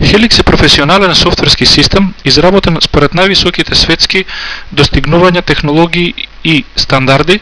Helix е професионален софтверски систем, изработен според највисоките светски достигнувања технологии и стандарди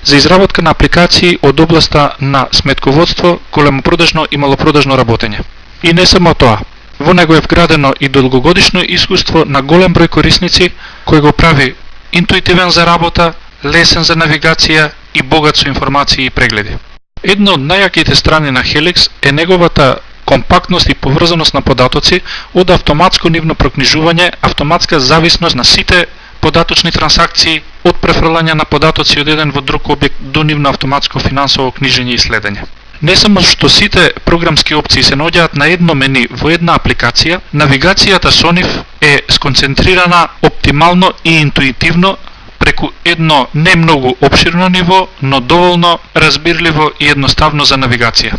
за изработка на апликации од областа на сметководство, големопродажно и малопродажно работење. И не само тоа, во него е вградено и долгогодишно искуство на голем број корисници, кој го прави интуитивен за работа, лесен за навигација и богат со информации и прегледи. Една од најаките страни на Helix е неговата компактност и поврзаност на податоци од автоматско нивно прокнижување, автоматска зависност на сите податочни трансакции, од префрлање на податоци од еден во друг објект до нивно автоматско финансово книжење и следење. Не само што сите програмски опции се наоѓаат на едно мени во една апликација, навигацијата со нив е сконцентрирана оптимално и интуитивно преку едно не многу опширно ниво, но доволно разбирливо и едноставно за навигација.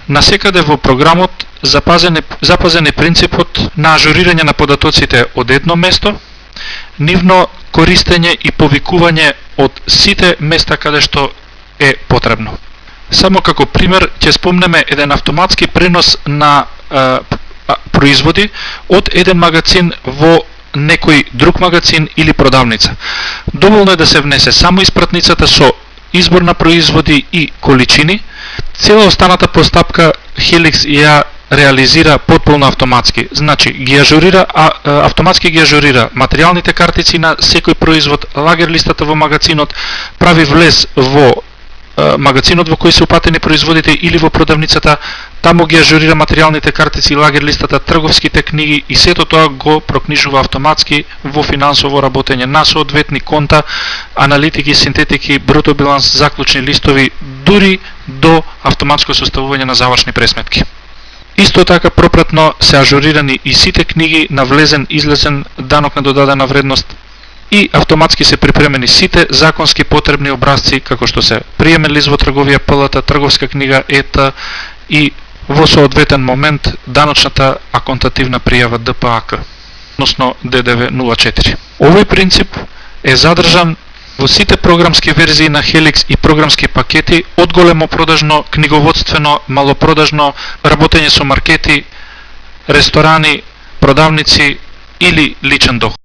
Насекаде во програмот запазен е принципот на ажурирање на податоците од едно место, нивно користење и повикување од сите места каде што е потребно. Само како пример ќе спомнеме еден автоматски пренос на производи од еден магазин во некој друг магазин или продавница. Доволно е да се внесе само испратницата со избор на производи и количини. Цела останата постапка Helix ја реализира потполно автоматски. Значи, автоматски ги ажурира материјалните картици на секој производ, лагер листата во магазинот, прави влез во магазинот во кој се упатени производите или во продавницата, таму ги ажурира материјалните картици, лагер листата, трговските книги и сето тоа го прокнижува автоматски во финансово работење на соодветни конта, аналитики, синтетики, бруто биланс, заклучни листови, дури до автоматско составување на завршни пресметки. Исто така пропратно се ажурирани и сите книги на влезен-излезен данок на додадена вредност и автоматски се припремени сите законски потребни образци, како што се приемен лист во трговија ПЛТ, трговска книга ЕТ и во соодветен момент даночната аконтативна пријава ДПАК, односно ДДВ 04. Овој принцип е задржан во сите програмски верзии на Helix и програмски пакети од големопродажно, книговодствено, малопродажно, работење со маркети, ресторани, продавници или личен доход.